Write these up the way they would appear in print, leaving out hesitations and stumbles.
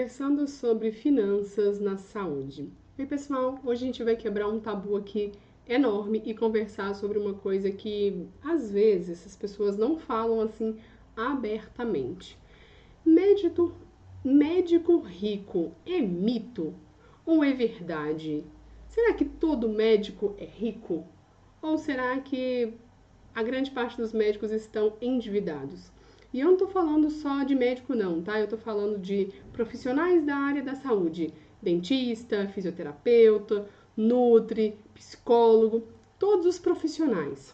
Conversando sobre finanças na saúde. Oi, pessoal, hoje a gente vai quebrar um tabu aqui enorme e conversar sobre uma coisa que às vezes as pessoas não falam assim abertamente. Médico, médico rico é mito ou é verdade? Será que todo médico é rico? Ou será que a grande parte dos médicos estão endividados? E eu não estou falando só de médico não, tá? Eu estou falando de profissionais da área da saúde, dentista, fisioterapeuta, nutri, psicólogo, todos os profissionais.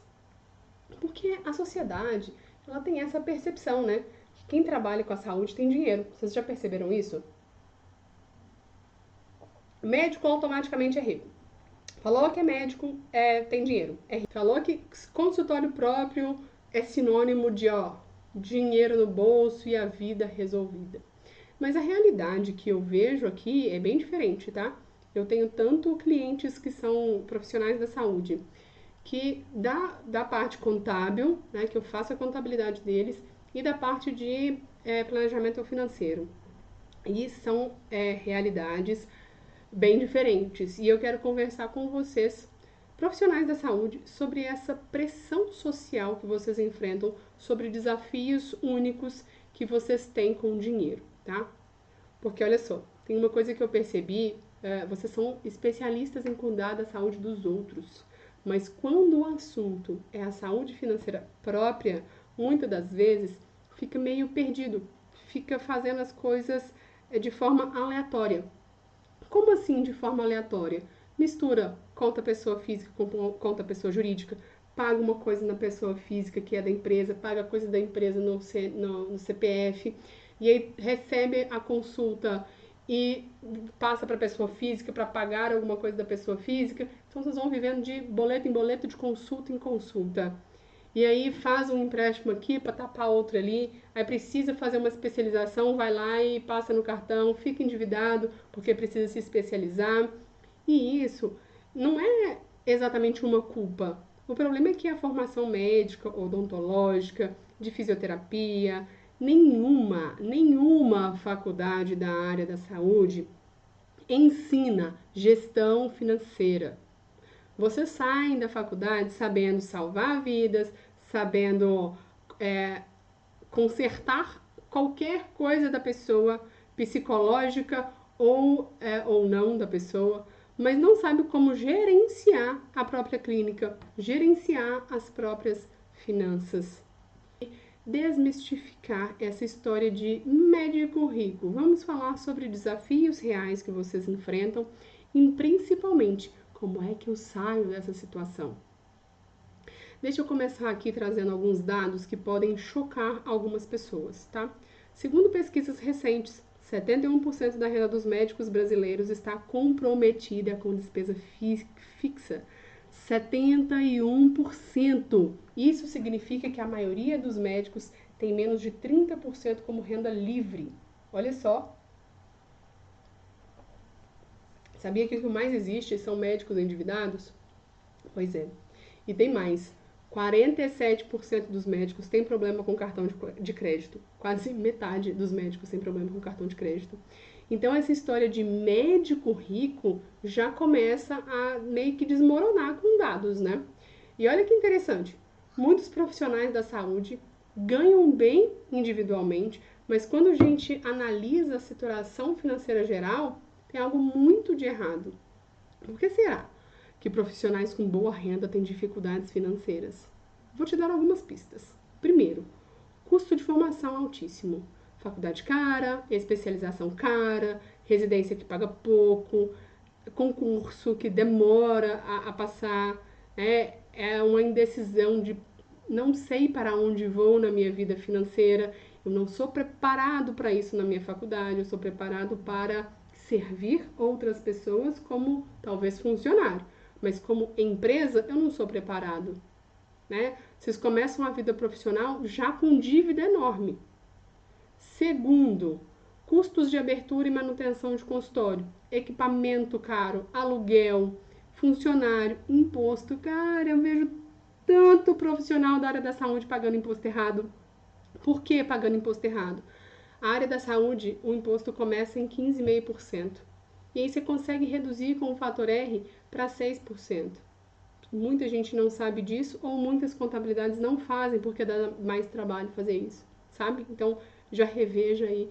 Porque a sociedade, ela tem essa percepção, né? Que quem trabalha com a saúde tem dinheiro. Vocês já perceberam isso? Médico automaticamente é rico. Falou que é médico, tem dinheiro. É rico. Falou que consultório próprio é sinônimo de, dinheiro no bolso e a vida resolvida. Mas a realidade que eu vejo aqui é bem diferente, tá? Eu tenho tanto clientes que são profissionais da saúde, que da parte contábil, né, que eu faço a contabilidade deles, e da parte de planejamento financeiro. E são realidades bem diferentes. E eu quero conversar com vocês, profissionais da saúde, sobre essa pressão social que vocês enfrentam, sobre desafios únicos que vocês têm com o dinheiro, tá? Porque olha só, tem uma coisa que eu percebi, vocês são especialistas em cuidar da saúde dos outros, mas quando o assunto é a saúde financeira própria, muitas das vezes fica meio perdido, fica fazendo as coisas de forma aleatória. Como assim de forma aleatória? Mistura conta pessoa física com conta pessoa jurídica, paga uma coisa na pessoa física que é da empresa, paga coisa da empresa no CPF, e aí recebe a consulta e passa para a pessoa física para pagar alguma coisa da pessoa física. Então vocês vão vivendo de boleto em boleto, de consulta em consulta. E aí faz um empréstimo aqui para tapar outro ali, aí precisa fazer uma especialização, vai lá e passa no cartão, fica endividado porque precisa se especializar. E isso não é exatamente uma culpa. O problema é que a formação médica, odontológica, de fisioterapia, nenhuma faculdade da área da saúde ensina gestão financeira. Vocês saem da faculdade sabendo salvar vidas, sabendo é, consertar qualquer coisa da pessoa, psicológica ou não da pessoa, mas não sabe como gerenciar a própria clínica, gerenciar as próprias finanças. Desmistificar essa história de médico rico. Vamos falar sobre desafios reais que vocês enfrentam e principalmente como é que eu saio dessa situação. Deixa eu começar aqui trazendo alguns dados que podem chocar algumas pessoas, tá? Segundo pesquisas recentes, 71% da renda dos médicos brasileiros está comprometida com despesa fixa. 71%. Isso significa que a maioria dos médicos tem menos de 30% como renda livre. Olha só. Sabia que o que mais existe são médicos endividados? Pois é. E tem mais. 47% dos médicos têm problema com cartão de crédito. Quase metade dos médicos têm problema com cartão de crédito. Então, essa história de médico rico já começa a meio que desmoronar com dados, né? E olha que interessante. Muitos profissionais da saúde ganham bem individualmente, mas quando a gente analisa a situação financeira geral, tem algo muito de errado. Por que será que profissionais com boa renda têm dificuldades financeiras? Vou te dar algumas pistas. Primeiro, custo de formação altíssimo. Faculdade cara, especialização cara, residência que paga pouco, concurso que demora a passar, é uma indecisão de não sei para onde vou na minha vida financeira, eu não sou preparado para isso na minha faculdade, eu sou preparado para servir outras pessoas como talvez funcionário, mas como empresa eu não sou preparado, né? Vocês começam a vida profissional já com dívida enorme. Segundo, custos de abertura e manutenção de consultório, equipamento caro, aluguel, funcionário, imposto. Cara, eu vejo tanto profissional da área da saúde pagando imposto errado. Por que pagando imposto errado? A área da saúde, o imposto começa em 15,5%. E aí você consegue reduzir com o fator R para 6%. Muita gente não sabe disso ou muitas contabilidades não fazem porque dá mais trabalho fazer isso, sabe? Então, já reveja aí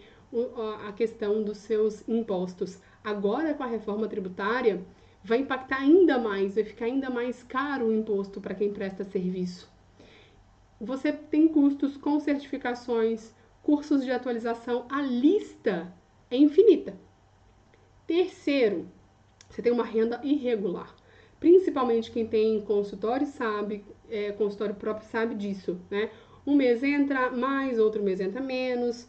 a questão dos seus impostos. Agora, com a reforma tributária, vai impactar ainda mais, vai ficar ainda mais caro o imposto para quem presta serviço. Você tem custos com certificações, cursos de atualização, a lista é infinita. Terceiro, você tem uma renda irregular. Principalmente quem tem consultório sabe, consultório próprio sabe disso, né? Um mês entra mais, outro mês entra menos.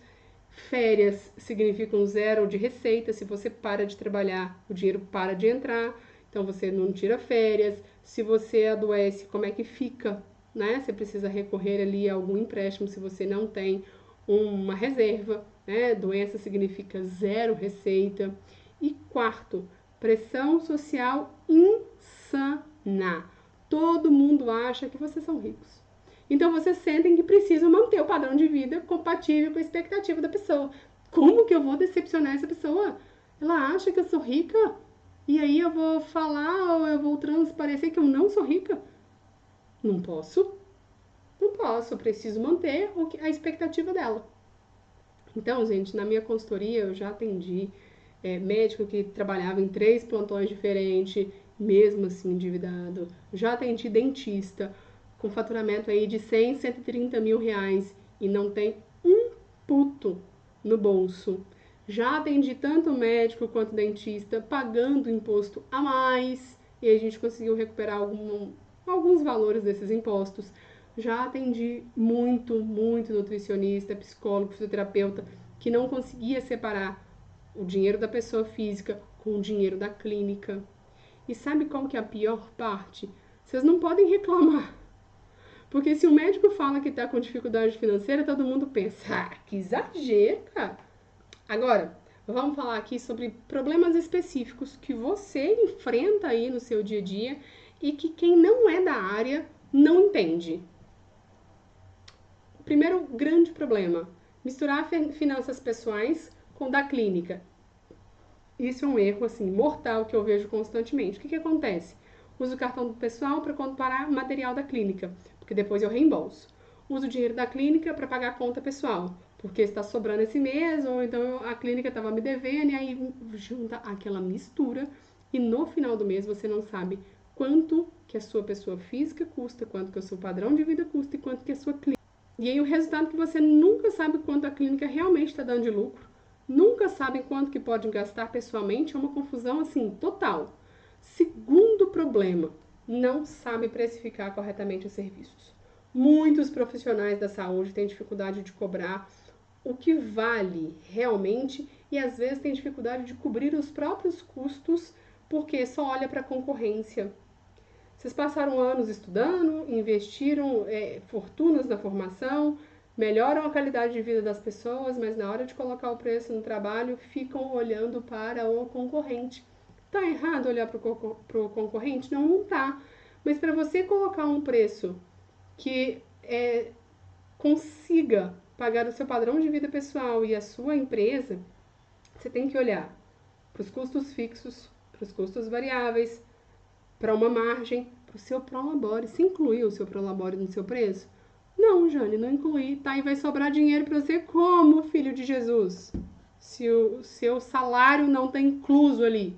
Férias significam zero de receita. Se você para de trabalhar, o dinheiro para de entrar. Então você não tira férias. Se você adoece, como é que fica, né? Você precisa recorrer ali a algum empréstimo se você não tem uma reserva, né? Doença significa zero receita. E quarto, pressão social insana. Todo mundo acha que vocês são ricos. Então vocês sentem que precisam manter o padrão de vida compatível com a expectativa da pessoa. Como que eu vou decepcionar essa pessoa? Ela acha que eu sou rica? E aí eu vou falar ou eu vou transparecer que eu não sou rica? Não posso. Não posso. Eu preciso manter a expectativa dela. Então, gente, na minha consultoria eu já atendi médico que trabalhava em 3 plantões diferentes, mesmo assim endividado. Já atendi dentista com faturamento aí de 100, 130 mil reais e não tem um puto no bolso. Já atendi tanto médico quanto dentista pagando imposto a mais e a gente conseguiu recuperar alguns valores desses impostos. Já atendi muito nutricionista, psicólogo, fisioterapeuta que não conseguia separar o dinheiro da pessoa física com o dinheiro da clínica. E sabe qual que é a pior parte? Vocês não podem reclamar. Porque se o médico fala que está com dificuldade financeira, todo mundo pensa, que exagero, cara. Agora, vamos falar aqui sobre problemas específicos que você enfrenta aí no seu dia a dia e que quem não é da área não entende. O primeiro grande problema, misturar finanças pessoais com da clínica. Isso é um erro, assim, mortal que eu vejo constantemente. O que acontece? Uso o cartão do pessoal para comparar material da clínica, porque depois eu reembolso. Uso o dinheiro da clínica para pagar a conta pessoal, porque está sobrando esse mês, ou então a clínica estava me devendo, e aí junta aquela mistura, e no final do mês você não sabe quanto que a sua pessoa física custa, quanto que o seu padrão de vida custa e quanto que a sua clínica. E aí o resultado é que você nunca sabe quanto a clínica realmente está dando de lucro, nunca sabem quanto que podem gastar pessoalmente, é uma confusão assim total. Segundo problema, não sabe precificar corretamente os serviços. Muitos profissionais da saúde têm dificuldade de cobrar o que vale realmente e às vezes têm dificuldade de cobrir os próprios custos porque só olha para a concorrência. Vocês passaram anos estudando, investiram fortunas na formação, melhoram a qualidade de vida das pessoas, mas na hora de colocar o preço no trabalho, ficam olhando para o concorrente. Tá errado olhar para o concorrente? Não, não tá. Mas para você colocar um preço que consiga pagar o seu padrão de vida pessoal e a sua empresa, você tem que olhar para os custos fixos, para os custos variáveis, para uma margem, para o seu prolabore. Você incluiu o seu prolabore no seu preço? Não, Jane, não incluí. Tá, e vai sobrar dinheiro para você como, filho de Jesus? Se o seu salário não está incluso ali.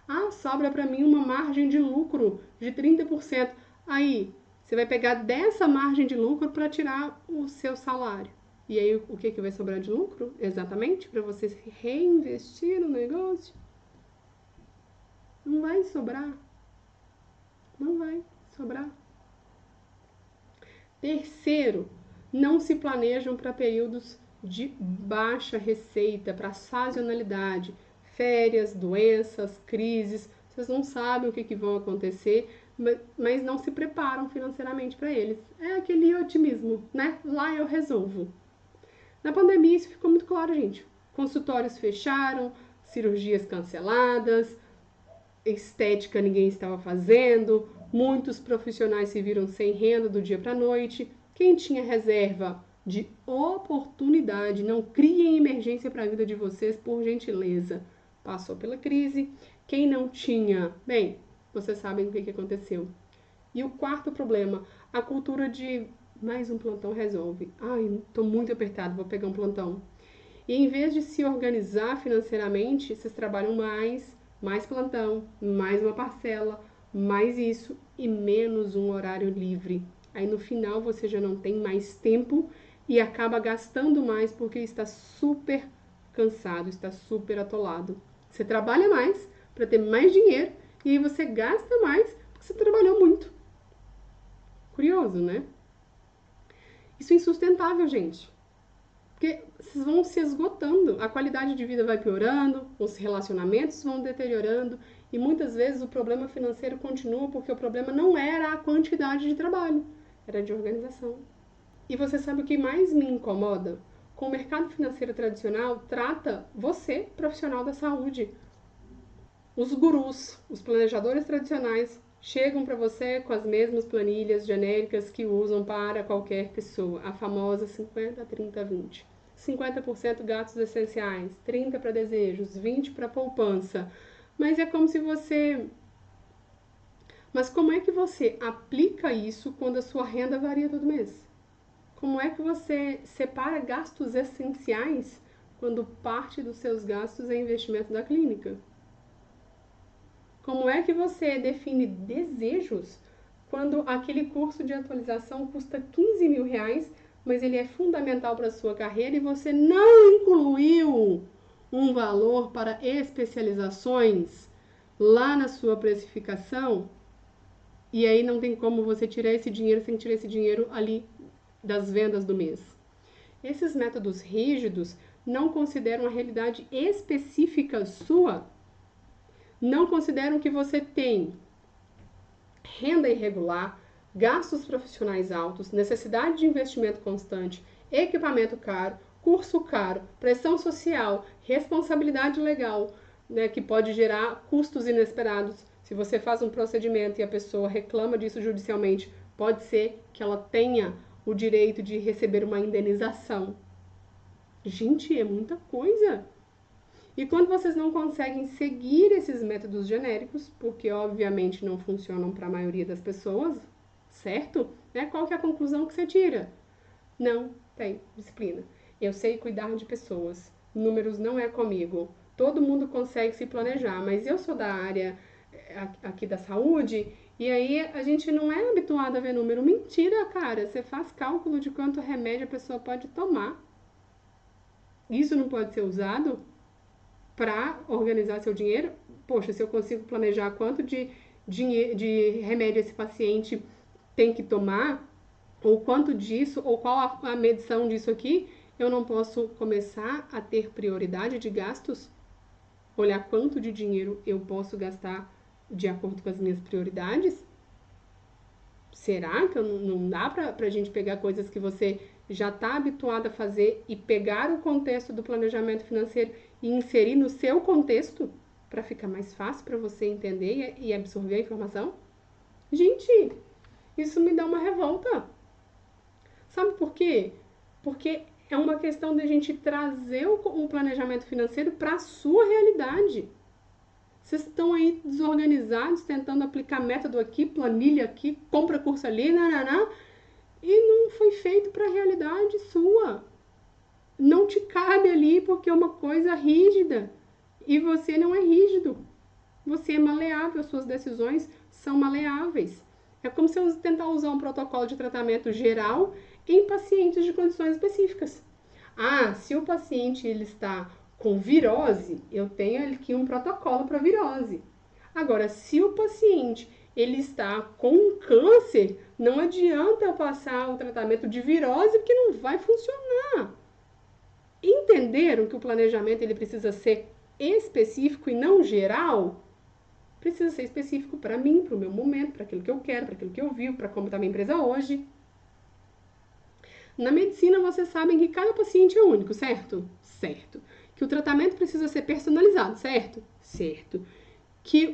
Ah, sobra para mim uma margem de lucro de 30%. Aí, você vai pegar dessa margem de lucro para tirar o seu salário. E aí, o que vai sobrar de lucro? Exatamente, para você reinvestir no negócio? Não vai sobrar. Não vai sobrar. Terceiro, não se planejam para períodos de baixa receita, para sazonalidade, férias, doenças, crises. Vocês não sabem o que vão acontecer, mas não se preparam financeiramente para eles. É aquele otimismo, né? Lá eu resolvo. Na pandemia isso ficou muito claro, gente. Consultórios fecharam, cirurgias canceladas, estética ninguém estava fazendo, muitos profissionais se viram sem renda do dia para a noite. Quem tinha reserva de oportunidade. Não criem emergência para a vida de vocês, por gentileza. Passou pela crise. Quem não tinha, bem, vocês sabem o que aconteceu. E o quarto problema, a cultura de mais um plantão resolve. Ai, tô muito apertado, vou pegar um plantão. E em vez de se organizar financeiramente, vocês trabalham mais plantão, mais uma parcela, mais isso e menos um horário livre. Aí no final você já não tem mais tempo e acaba gastando mais porque está super cansado, está super atolado. Você trabalha mais para ter mais dinheiro e aí você gasta mais porque você trabalhou muito. Curioso, né? Isso é insustentável, gente. Porque vocês vão se esgotando, a qualidade de vida vai piorando, os relacionamentos vão deteriorando e muitas vezes o problema financeiro continua porque o problema não era a quantidade de trabalho, era de organização. E você sabe o que mais me incomoda? Com o mercado financeiro tradicional, trata você, profissional da saúde. Os gurus, os planejadores tradicionais, chegam para você com as mesmas planilhas genéricas que usam para qualquer pessoa, a famosa 50, 30, 20. 50% gastos essenciais, 30% para desejos, 20% para poupança. Mas é como se você... Mas como é que você aplica isso quando a sua renda varia todo mês? Como é que você separa gastos essenciais quando parte dos seus gastos é investimento da clínica? Como é que você define desejos quando aquele curso de atualização custa 15 mil reais, mas ele é fundamental para a sua carreira e você não incluiu um valor para especializações lá na sua precificação? E aí não tem como você tirar esse dinheiro sem tirar esse dinheiro ali das vendas do mês. Esses métodos rígidos não consideram a realidade específica sua, não consideram que você tem renda irregular, gastos profissionais altos, necessidade de investimento constante, equipamento caro, curso caro, pressão social, responsabilidade legal, né, que pode gerar custos inesperados. Se você faz um procedimento e a pessoa reclama disso judicialmente, pode ser que ela tenha o direito de receber uma indenização. Gente, é muita coisa. E quando vocês não conseguem seguir esses métodos genéricos, porque obviamente não funcionam para a maioria das pessoas, certo? Qual que é a conclusão que você tira? Não tem disciplina. Eu sei cuidar de pessoas. Números não é comigo. Todo mundo consegue se planejar, mas eu sou da área aqui da saúde e aí a gente não é habituado a ver número. Mentira, cara. Você faz cálculo de quanto remédio a pessoa pode tomar. Isso não pode ser usado para organizar seu dinheiro. Poxa, se eu consigo planejar quanto de remédio esse paciente tem que tomar, ou quanto disso, ou qual a medição disso aqui, eu não posso começar a ter prioridade de gastos? Olhar quanto de dinheiro eu posso gastar de acordo com as minhas prioridades? Será que não dá para a gente pegar coisas que você já está habituado a fazer e pegar o contexto do planejamento financeiro e inserir no seu contexto para ficar mais fácil para você entender e absorver a informação? Gente, isso me dá uma revolta. Sabe por quê? Porque é uma questão de a gente trazer o planejamento financeiro para a sua realidade. Vocês estão aí desorganizados, tentando aplicar método aqui, planilha aqui, compra curso ali, e não foi feito para a realidade sua. Não te cabe ali porque é uma coisa rígida. E você não é rígido. Você é maleável, suas decisões são maleáveis. É como se eu tentar usar um protocolo de tratamento geral em pacientes de condições específicas. Se o paciente ele está com virose, eu tenho aqui um protocolo para virose. Agora, se o paciente ele está com um câncer, não adianta eu passar o tratamento de virose porque não vai funcionar. Entenderam que o planejamento ele precisa ser específico e não geral? Precisa ser específico para mim, para o meu momento, para aquilo que eu quero, para aquilo que eu vivo, para como está minha empresa hoje. Na medicina, vocês sabem que cada paciente é único, certo? Certo. Que o tratamento precisa ser personalizado, certo? Certo. Que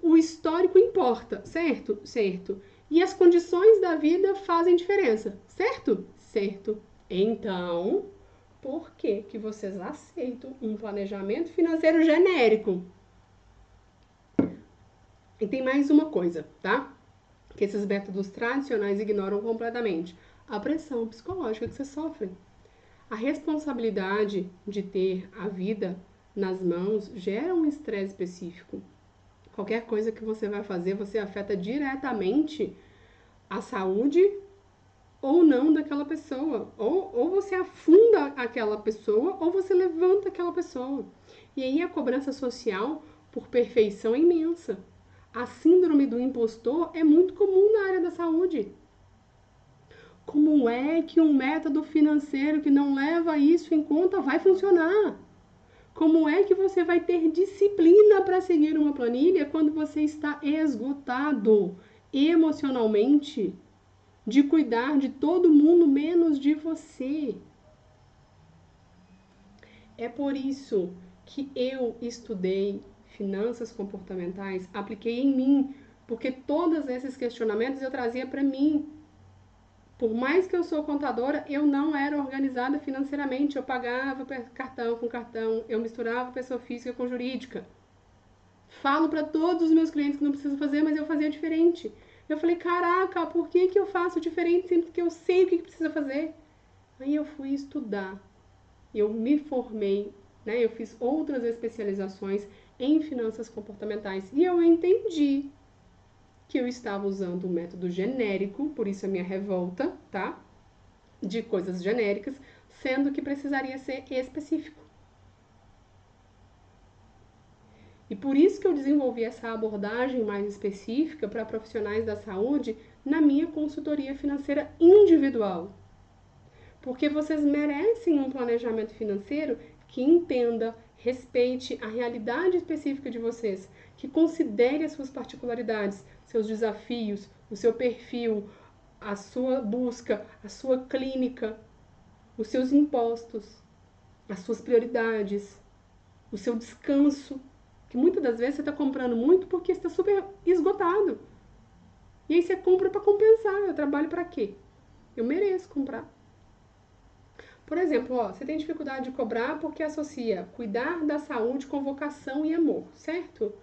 o histórico importa, certo? Certo. E as condições da vida fazem diferença, certo? Certo. Então, por que que vocês aceitam um planejamento financeiro genérico? E tem mais uma coisa, tá? Que esses métodos tradicionais ignoram completamente. A pressão psicológica que você sofre. A responsabilidade de ter a vida nas mãos gera um estresse específico. Qualquer coisa que você vai fazer, você afeta diretamente a saúde ou não daquela pessoa. Ou você afunda aquela pessoa, ou você levanta aquela pessoa. E aí a cobrança social por perfeição é imensa. A síndrome do impostor é muito comum na área da saúde. Como é que um método financeiro que não leva isso em conta vai funcionar? Como é que você vai ter disciplina para seguir uma planilha quando você está esgotado emocionalmente de cuidar de todo mundo menos de você? É por isso que eu estudei finanças comportamentais, apliquei em mim, porque todos esses questionamentos eu trazia para mim. Por mais que eu sou contadora, eu não era organizada financeiramente. Eu pagava cartão com cartão, eu misturava pessoa física com jurídica. Falo para todos os meus clientes que não precisam fazer, mas eu fazia diferente. Eu falei, caraca, por que que eu faço diferente sempre que eu sei o que precisa fazer? Aí eu fui estudar, eu me formei, né? Eu fiz outras especializações em finanças comportamentais e eu entendi que eu estava usando um método genérico, por isso a minha revolta, tá? De coisas genéricas, sendo que precisaria ser específico. E por isso que eu desenvolvi essa abordagem mais específica para profissionais da saúde na minha consultoria financeira individual. Porque vocês merecem um planejamento financeiro que entenda, respeite a realidade específica de vocês, que considere as suas particularidades, seus desafios, o seu perfil, a sua busca, a sua clínica, os seus impostos, as suas prioridades, o seu descanso, que muitas das vezes você está comprando muito porque está super esgotado. E aí você compra para compensar. Eu trabalho para quê? Eu mereço comprar. Por exemplo, você tem dificuldade de cobrar porque associa cuidar da saúde com vocação e amor, certo?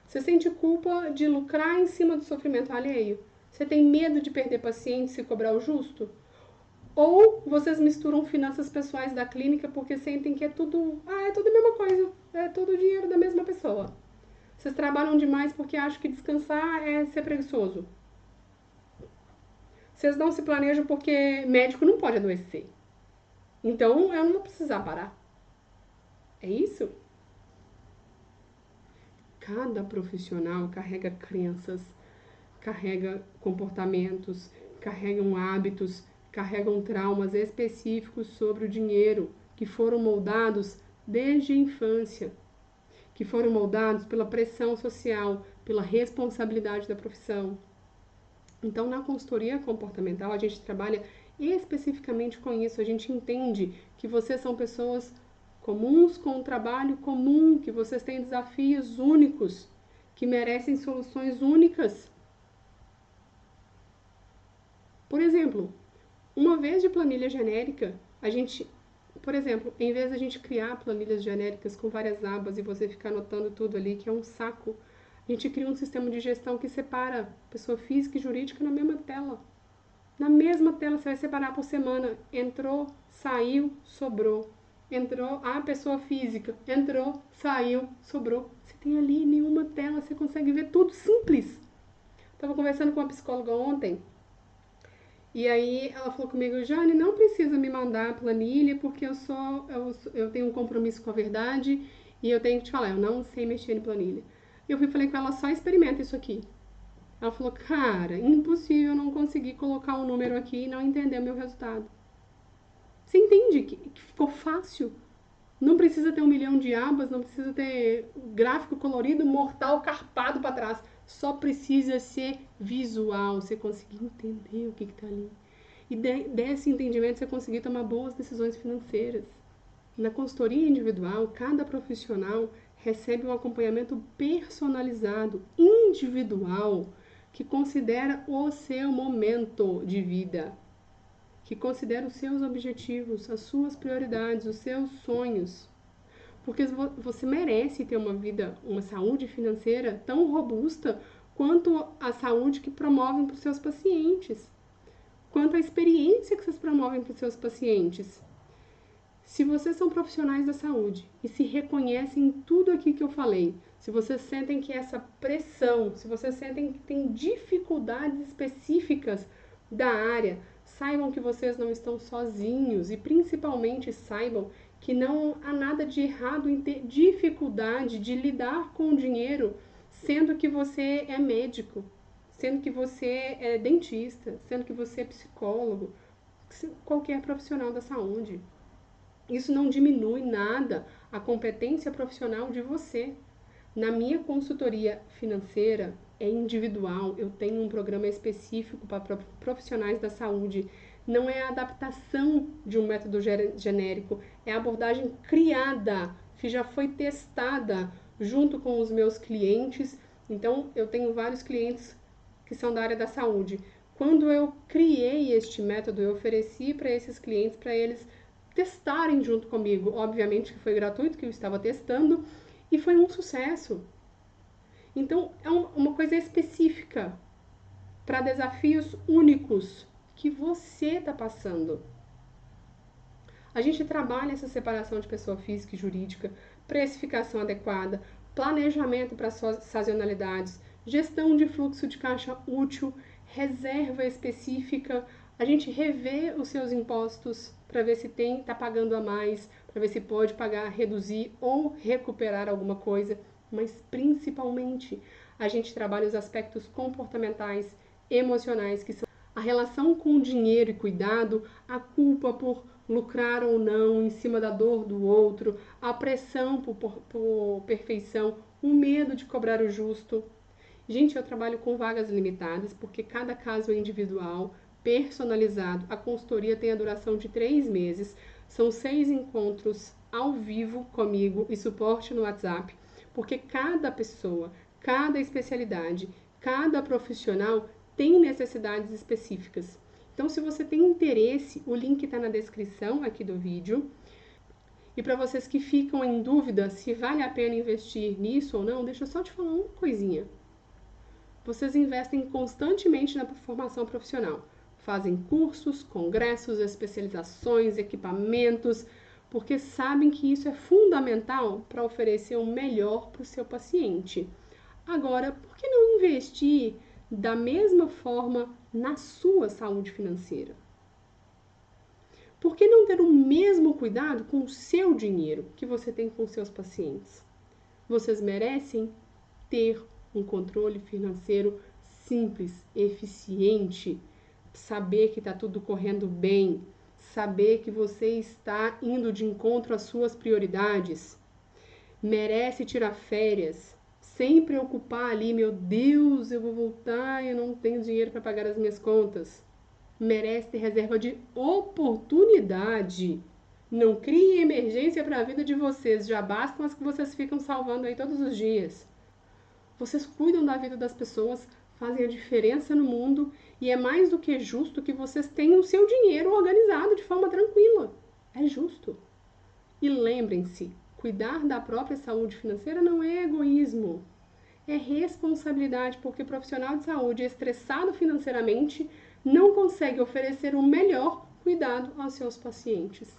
Você sente culpa de lucrar em cima do sofrimento alheio? Você tem medo de perder paciente se cobrar o justo? Ou vocês misturam finanças pessoais da clínica porque sentem que é tudo a mesma coisa, é tudo o dinheiro da mesma pessoa. Vocês trabalham demais porque acham que descansar é ser preguiçoso. Vocês não se planejam porque médico não pode adoecer. Então eu não vou precisar parar. É isso? Cada profissional carrega crenças, carrega comportamentos, carregam hábitos, carregam traumas específicos sobre o dinheiro que foram moldados desde a infância, que foram moldados pela pressão social, pela responsabilidade da profissão. Então, na consultoria comportamental, a gente trabalha especificamente com isso. A gente entende que vocês são pessoas comuns com um trabalho comum, que vocês têm desafios únicos, que merecem soluções únicas. Por exemplo, uma vez de planilha genérica, por exemplo, em vez de a gente criar planilhas genéricas com várias abas e você ficar anotando tudo ali, que é um saco, a gente cria um sistema de gestão que separa pessoa física e jurídica na mesma tela. Na mesma tela você vai separar por semana. Entrou, saiu, sobrou. Entrou a pessoa física. Entrou, saiu, sobrou. Você tem ali em nenhuma tela, você consegue ver tudo simples. Estava conversando com uma psicóloga ontem. E aí ela falou comigo, Jane, não precisa me mandar a planilha porque eu tenho um compromisso com a verdade e eu tenho que te falar, eu não sei mexer em planilha. Eu falei com ela, só experimenta isso aqui. Ela falou, cara, impossível não conseguir colocar um número aqui e não entender o meu resultado. Você entende que ficou fácil? Não precisa ter 1 milhão de abas, não precisa ter gráfico colorido, mortal, carpado para trás. Só precisa ser visual, você conseguir entender o que está ali. E desse entendimento você conseguir tomar boas decisões financeiras. Na consultoria individual, cada profissional recebe um acompanhamento personalizado, individual, que considera o seu momento de vida, que considera os seus objetivos, as suas prioridades, os seus sonhos. Porque você merece ter uma vida, uma saúde financeira tão robusta quanto a saúde que promovem para os seus pacientes, quanto a experiência que vocês promovem para os seus pacientes. Se vocês são profissionais da saúde e se reconhecem em tudo aqui que eu falei, se vocês sentem que essa pressão, se vocês sentem que tem dificuldades específicas da área, saibam que vocês não estão sozinhos e principalmente saibam que não há nada de errado em ter dificuldade de lidar com o dinheiro, sendo que você é médico, sendo que você é dentista, sendo que você é psicólogo, qualquer profissional da saúde. Isso não diminui nada a competência profissional de você. Na minha consultoria financeira, é individual, eu tenho um programa específico para profissionais da saúde. Não é a adaptação de um método genérico, é a abordagem criada, que já foi testada junto com os meus clientes. Então, eu tenho vários clientes que são da área da saúde. Quando eu criei este método, eu ofereci para esses clientes, para eles testarem junto comigo. Obviamente que foi gratuito, que eu estava testando, e foi um sucesso. Então, é uma coisa específica para desafios únicos que você está passando. A gente trabalha essa separação de pessoa física e jurídica, precificação adequada, planejamento para sazonalidades, gestão de fluxo de caixa útil, reserva específica. A gente revê os seus impostos para ver se está pagando a mais, para ver se pode pagar, reduzir ou recuperar alguma coisa. Mas principalmente a gente trabalha os aspectos comportamentais, emocionais, que são a relação com o dinheiro e cuidado, a culpa por lucrar ou não em cima da dor do outro, a pressão por perfeição, o medo de cobrar o justo. Gente, eu trabalho com vagas limitadas porque cada caso é individual, personalizado. A consultoria tem a duração de 3 meses, são 6 encontros ao vivo comigo e suporte no WhatsApp, porque cada pessoa, cada especialidade, cada profissional tem necessidades específicas. Então, se você tem interesse, o link está na descrição aqui do vídeo. E para vocês que ficam em dúvida se vale a pena investir nisso ou não, deixa eu só te falar uma coisinha. Vocês investem constantemente na formação profissional. Fazem cursos, congressos, especializações, equipamentos, porque sabem que isso é fundamental para oferecer o melhor para o seu paciente. Agora, por que não investir da mesma forma na sua saúde financeira? Por que não ter o mesmo cuidado com o seu dinheiro que você tem com seus pacientes? Vocês merecem ter um controle financeiro simples, eficiente, saber que está tudo correndo bem, saber que você está indo de encontro às suas prioridades. Merece tirar férias, sem preocupar ali, meu Deus, eu vou voltar e eu não tenho dinheiro para pagar as minhas contas. Merece ter reserva de oportunidade. Não crie emergência para a vida de vocês, já bastam as que vocês ficam salvando aí todos os dias. Vocês cuidam da vida das pessoas, fazem a diferença no mundo e é mais do que justo que vocês tenham o seu dinheiro organizado de forma tranquila. É justo. E lembrem-se, cuidar da própria saúde financeira não é egoísmo, é responsabilidade, porque o profissional de saúde estressado financeiramente não consegue oferecer o melhor cuidado aos seus pacientes.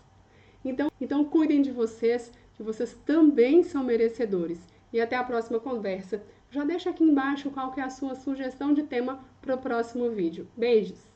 Então cuidem de vocês, que vocês também são merecedores. E até a próxima conversa. Já deixa aqui embaixo qual que é a sua sugestão de tema para o próximo vídeo. Beijos!